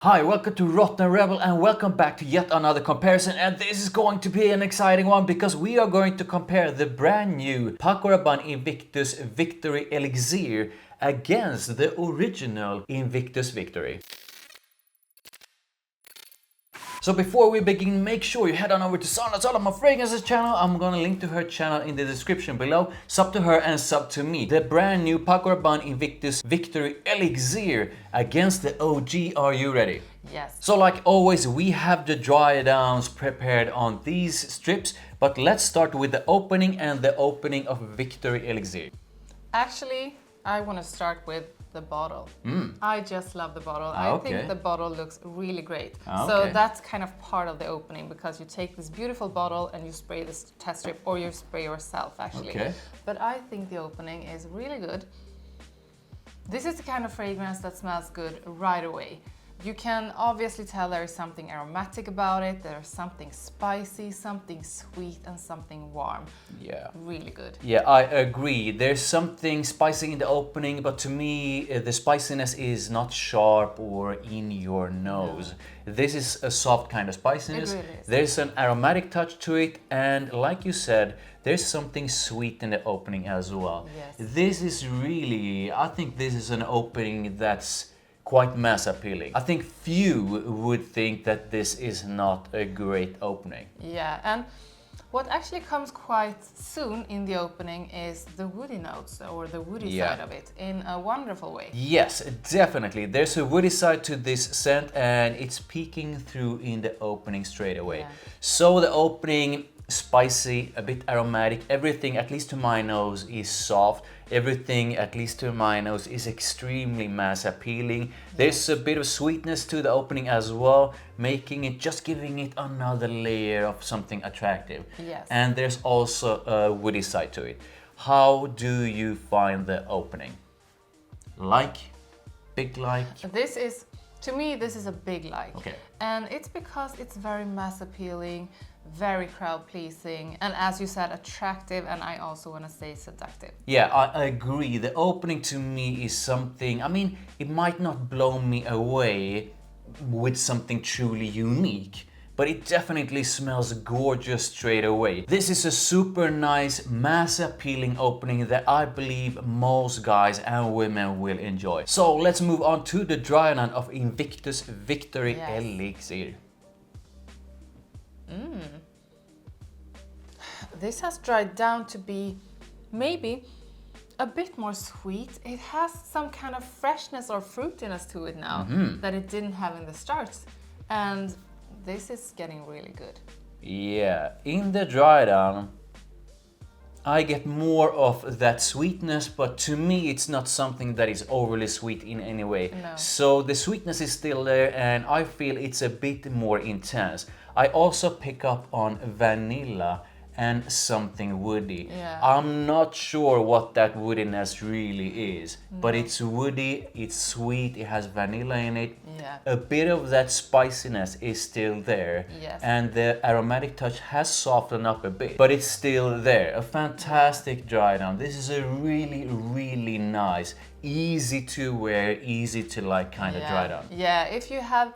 Hi, welcome to therottenrebel and welcome back to yet another comparison, and this is going to be an exciting one because we are going to compare the brand new Paco Rabanne Invictus Victory Elixir against the original Invictus Victory. So before we begin, make sure you head on over to Sandra Solomon Fragrance's channel. I'm gonna link to her channel in the description below. Sub to her and sub to me. The brand new Paco Rabanne Invictus Victory Elixir against the OG. Are you ready? Yes. So like always, we have the dry downs prepared on these strips, but let's start with the opening and the opening of Victory Elixir. Actually, I want to start with the bottle. I just love the bottle. I think the bottle looks really great. So that's kind of part of the opening, because you take this beautiful bottle and you spray this test strip, or you spray yourself actually. But I think the opening is really good. This is the kind of fragrance that smells good right away. You can obviously tell there is something aromatic about it, there's something spicy, something sweet, and something warm. Yeah. Really good. Yeah, I agree. There's something spicy in the opening, but to me, the spiciness is not sharp or in your nose. No. This is a soft kind of spiciness. It really is. There's an aromatic touch to it, and like you said, there's something sweet in the opening as well. Yes. This is really, I think this is an opening that's quite mass appealing. I think few would think that this is not a great opening. Yeah, and what actually comes quite soon in the opening is the woody notes, or the woody side of it, in a wonderful way. Yes, definitely. There's a woody side to this scent, and it's peeking through in the opening straight away. Yeah. So the opening, spicy, a bit aromatic, everything, at least to my nose, is soft. Everything, at least to my nose, is extremely mass appealing. There's a bit of sweetness to the opening as well, making it, just giving it another layer of something attractive. Yes. And there's also a woody side to it. How do you find the opening? Like? Big like? This is, to me, this is a big like. Okay. And it's because it's very mass appealing, very crowd pleasing, and as you said, attractive, and I also want to say seductive. Yeah, I agree. The opening to me is something, I mean, it might not blow me away with something truly unique, but it definitely smells gorgeous straight away. This is a super nice, mass appealing opening that I believe most guys and women will enjoy. So let's move on to the dry run of Invictus Victory Elixir. This has dried down to be maybe a bit more sweet. It has some kind of freshness or fruitiness to it now that it didn't have in the start. And this is getting really good. Yeah, in the dry down, I get more of that sweetness, but to me it's not something that is overly sweet in any way. No. So the sweetness is still there, and I feel it's a bit more intense. I also pick up on vanilla and something woody. Yeah. I'm not sure what that woodiness really is, but it's woody, it's sweet, it has vanilla in it. Yeah. A bit of that spiciness is still there. Yes. And the aromatic touch has softened up a bit, but it's still there. A fantastic dry down. This is a really, really nice, easy to wear, easy to like kind of dry down. Yeah, if you have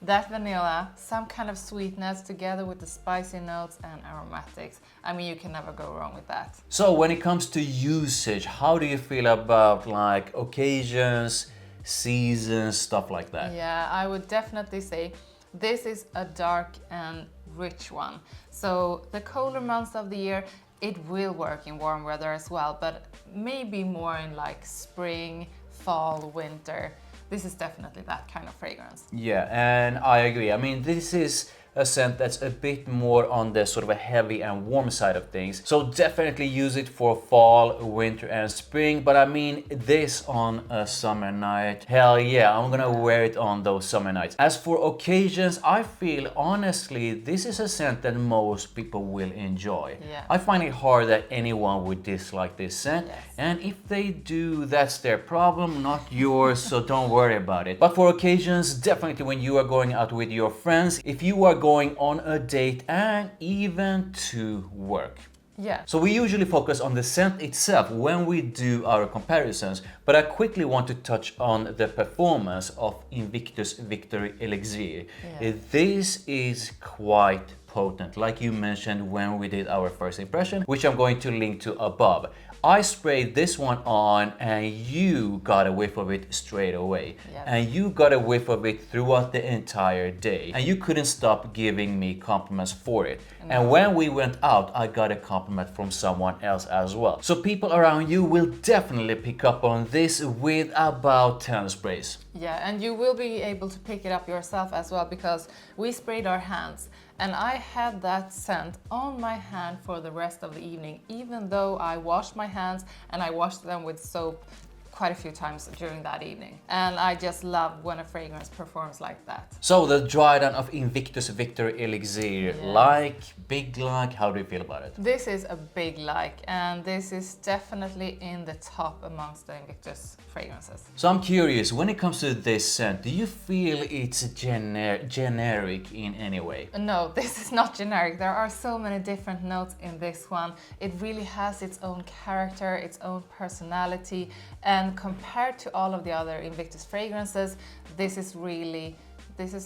that vanilla, some kind of sweetness together with the spicy notes and aromatics, I mean, you can never go wrong with that. So when it comes to usage, how do you feel about like occasions, seasons, stuff like that? Yeah, I would definitely say this is a dark and rich one. So the colder months of the year, it will work in warm weather as well, but maybe more in like spring, fall, winter. This is definitely that kind of fragrance. Yeah, and I agree. I mean, this is a scent that's a bit more on the sort of a heavy and warm side of things. So definitely use it for fall, winter and spring. But I mean, this on a summer night, hell yeah, I'm gonna wear it on those summer nights. As for occasions, I feel honestly, this is a scent that most people will enjoy. Yeah. I find it hard that anyone would dislike this scent. Yes. And if they do, that's their problem, not yours, so don't worry about it. But for occasions, definitely when you are going out with your friends, if you are going on a date and even to work, Yeah. So we usually focus on the scent itself when we do our comparisons, but I quickly want to touch on the performance of Invictus Victory Elixir. Yeah. This is quite potent, like you mentioned when we did our first impression, which I'm going to link to above. I sprayed this one on and you got a whiff of it straight away. Yes. And you got a whiff of it throughout the entire day. And you couldn't stop giving me compliments for it. No. And when we went out, I got a compliment from someone else as well. So people around you will definitely pick up on this with about 10 sprays. Yeah, and you will be able to pick it up yourself as well, because we sprayed our hands and I had that scent on my hand for the rest of the evening, even though I washed my hands and I washed them with soap quite a few times during that evening. And I just love when a fragrance performs like that. So the dry down of Invictus Victory Elixir, like, big like, how do you feel about it? This is a big like, and this is definitely in the top amongst the Invictus fragrances. So I'm curious, when it comes to this scent, do you feel it's generic in any way? No, this is not generic. There are so many different notes in this one. It really has its own character, its own personality, and compared to all of the other Invictus fragrances, this is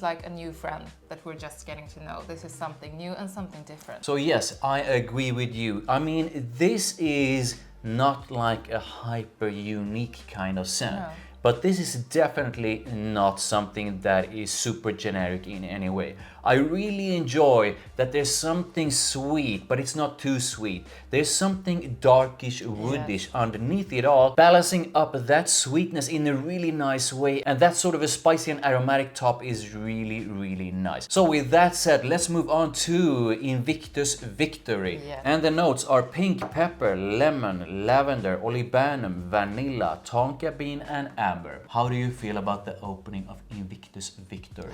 like a new friend that we're just getting to know. This is something new and something different. So yes, I agree with you. I mean, this is not like a hyper unique kind of scent. No. But this is definitely not something that is super generic in any way. I really enjoy that there's something sweet, but it's not too sweet. There's something darkish, woodish underneath it all, balancing up that sweetness in a really nice way. And that sort of a spicy and aromatic top is really, really nice. So with that said, let's move on to Invictus Victory. Yeah. And the notes are pink pepper, lemon, lavender, olibanum, vanilla, tonka bean, and amber. How do you feel about the opening of Invictus Victory?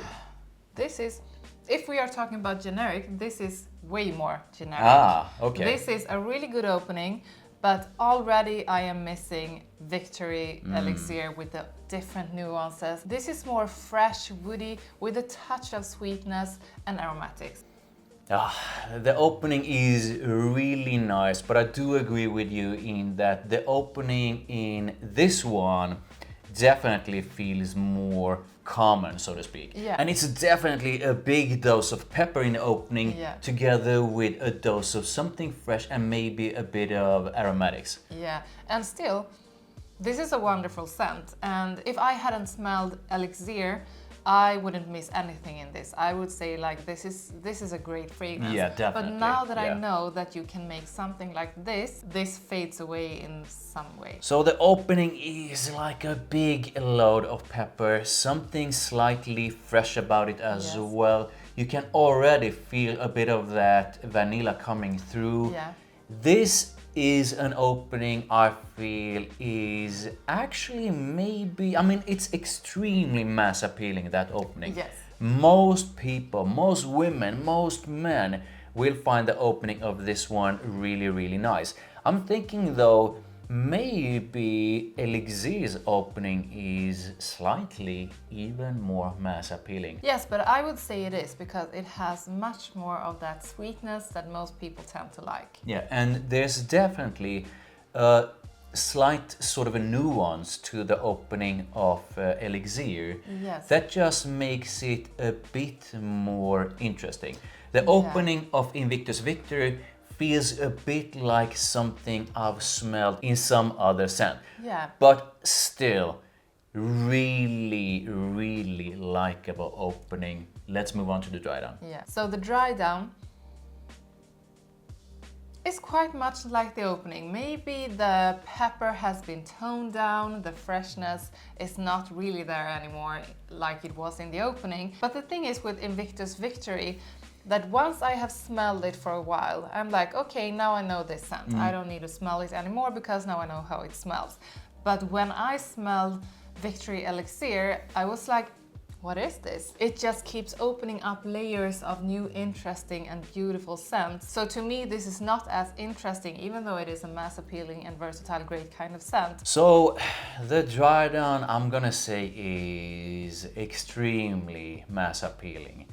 This is, if we are talking about generic, this is way more generic. Ah, okay. This is a really good opening, but already I am missing Victory Elixir with the different nuances. This is more fresh, woody, with a touch of sweetness and aromatics. The opening is really nice, but I do agree with you in that the opening in this one definitely feels more common, so to speak. Yeah. And it's definitely a big dose of pepper in the opening, together with a dose of something fresh and maybe a bit of aromatics. Yeah, and still, this is a wonderful scent. And if I hadn't smelled Elixir, I wouldn't miss anything in this. I would say like this is a great fragrance. Yeah, definitely. But now that I know that you can make something like this fades away in some way. So the opening is like a big load of pepper, something slightly fresh about it as well. You can already feel a bit of that vanilla coming through. Yeah. This is an opening I feel is actually maybe, I mean, it's extremely mass appealing, that opening. Yes. Most people, most women, most men will find the opening of this one really, really nice. I'm thinking though, maybe Elixir's opening is slightly even more mass appealing. Yes, but I would say it is, because it has much more of that sweetness that most people tend to like. Yeah, and there's definitely a slight sort of a nuance to the opening of Elixir that just makes it a bit more interesting. The opening of Invictus Victory feels a bit like something I've smelled in some other scent. Yeah. But still, really, really likable opening. Let's move on to the dry down. Yeah. So the dry down is quite much like the opening. Maybe the pepper has been toned down, the freshness is not really there anymore like it was in the opening. But the thing is with Invictus Victory, that once I have smelled it for a while, I'm like, okay, now I know this scent. I don't need to smell it anymore because now I know how it smells. But when I smelled Victory Elixir, I was like, what is this? It just keeps opening up layers of new, interesting and beautiful scents. So to me, this is not as interesting, even though it is a mass appealing and versatile, great kind of scent. So the dry down, I'm gonna say, is extremely mass appealing.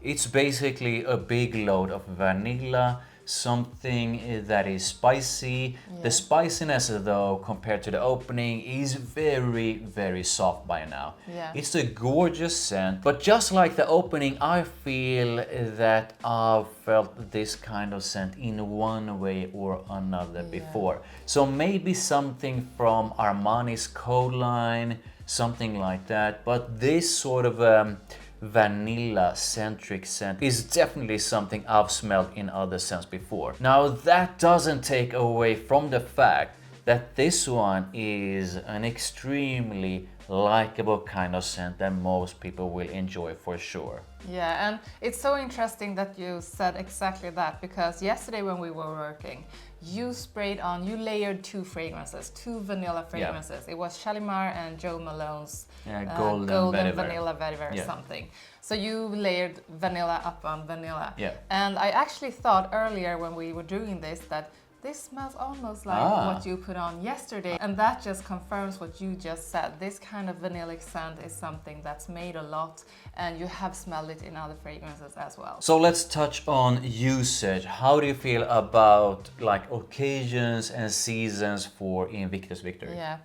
It's basically a big load of vanilla, something that is spicy. The spiciness though, compared to the opening, is very, very soft by now. It's a gorgeous scent, but just like the opening, I feel that I've felt this kind of scent in one way or another before. So maybe something from Armani's Code line, something like that, but this sort of vanilla-centric scent is definitely something I've smelled in other scents before. Now that doesn't take away from the fact that this one is an extremely likable kind of scent that most people will enjoy for sure. Yeah, and it's so interesting that you said exactly that, because yesterday when we were working, you layered two fragrances, two vanilla fragrances. It was Shalimar and Joe Malone's Golden Vanilla Vetiver something. So you layered vanilla up on vanilla. And I actually thought earlier when we were doing this that this smells almost like what you put on yesterday, and that just confirms what you just said. This kind of vanillic scent is something that's made a lot, and you have smelled it in other fragrances as well. So let's touch on usage. How do you feel about like occasions and seasons for Invictus Victory? Yeah.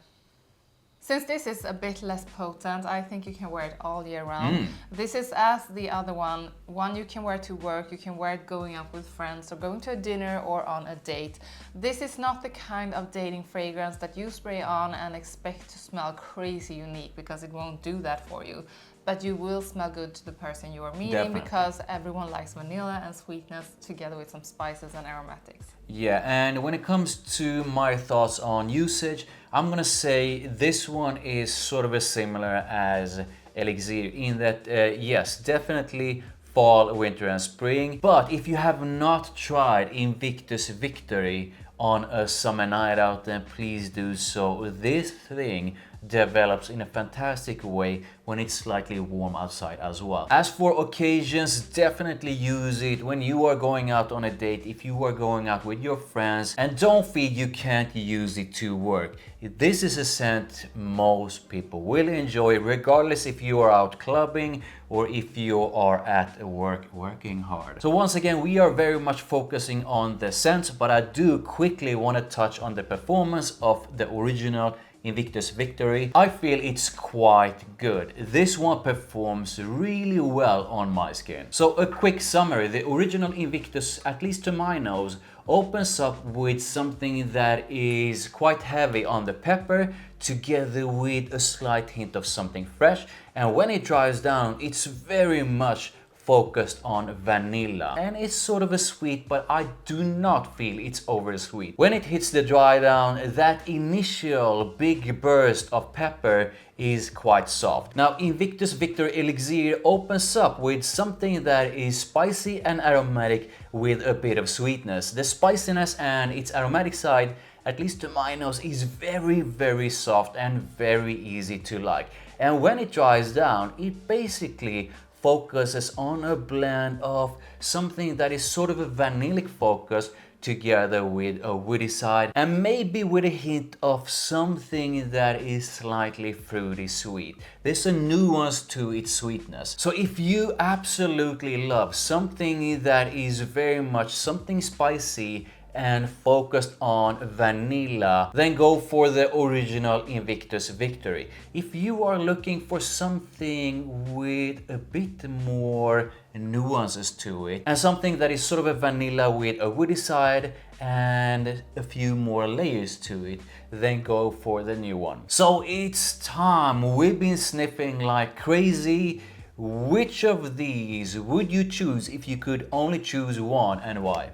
Since this is a bit less potent, I think you can wear it all year round. This is, as the other one you can wear to work, you can wear it going out with friends or going to a dinner or on a date. This is not the kind of dating fragrance that you spray on and expect to smell crazy unique, because it won't do that for you. But you will smell good to the person you are meeting, because everyone likes vanilla and sweetness together with some spices and aromatics. Yeah, and when it comes to my thoughts on usage, I'm gonna say this one is sort of as similar as Elixir in that, yes, definitely fall, winter and spring. But if you have not tried Invictus Victory on a summer night out, then please do so. This thing develops in a fantastic way when it's slightly warm outside as well. As for occasions, definitely use it when you are going out on a date, if you are going out with your friends, and don't feel you can't use it to work. This is a scent most people will enjoy, regardless if you are out clubbing or if you are at work working hard. So once again, we are very much focusing on the scent, but I do quickly want to touch on the performance of the original Invictus Victory. I feel it's quite good. This one performs really well on my skin. So a quick summary: the original Invictus, at least to my nose, opens up with something that is quite heavy on the pepper, together with a slight hint of something fresh, and when it dries down, it's very much focused on vanilla, and it's sort of a sweet, but I do not feel it's over sweet. When it hits the dry down, that initial big burst of pepper is quite soft. Now Invictus Victory Elixir opens up with something that is spicy and aromatic with a bit of sweetness. The spiciness and its aromatic side, at least to my nose, is very, very soft and very easy to like. And when it dries down, it basically focuses on a blend of something that is sort of a vanillic focus together with a woody side, and maybe with a hint of something that is slightly fruity sweet. There's a nuance to its sweetness. So if you absolutely love something that is very much something spicy and focused on vanilla, then go for the original Invictus Victory. If you are looking for something with a bit more nuances to it, and something that is sort of a vanilla with a woody side and a few more layers to it, then go for the new one. So it's time. We've been sniffing like crazy. Which of these would you choose if you could only choose one, and why?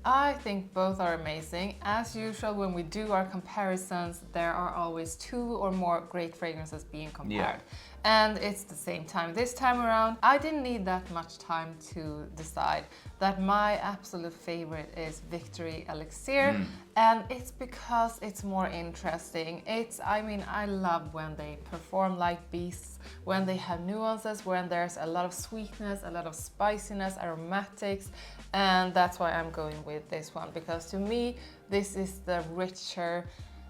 I think both are amazing. As usual, when we do our comparisons, there are always two or more great fragrances being compared. And it's the same time. This time around, I didn't need that much time to decide that my absolute favorite is Victory Elixir. And it's because it's more interesting. I love when they perform like beasts, when they have nuances, when there's a lot of sweetness, a lot of spiciness, aromatics. And that's why I'm going with this one, because to me, this is the richer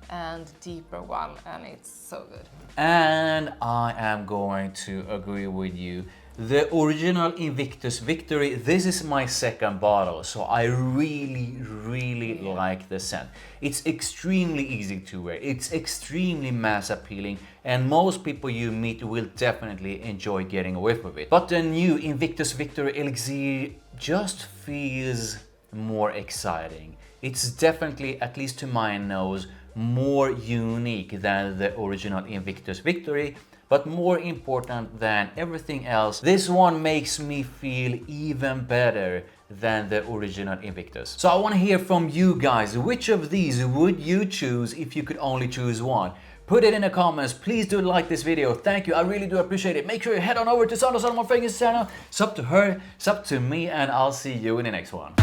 and deeper one, and it's so good. And I am going to agree with you. The original Invictus Victory, this is my second bottle, so I really like the scent. It's extremely easy to wear, it's extremely mass appealing, and most people you meet will definitely enjoy getting a whiff of it. But the new Invictus Victory Elixir just feels more exciting. It's definitely, at least to my nose, more unique than the original Invictus Victory. But more important than everything else, this one makes me feel even better than the original Invictus. So I want to hear from you guys, which of these would you choose if you could only choose one? Put it in the comments, please do like this video, thank you, I really do appreciate it. Make sure you head on over to Sandra Solomon Fragrance channel, sub to her, sub to me, and I'll see you in the next one.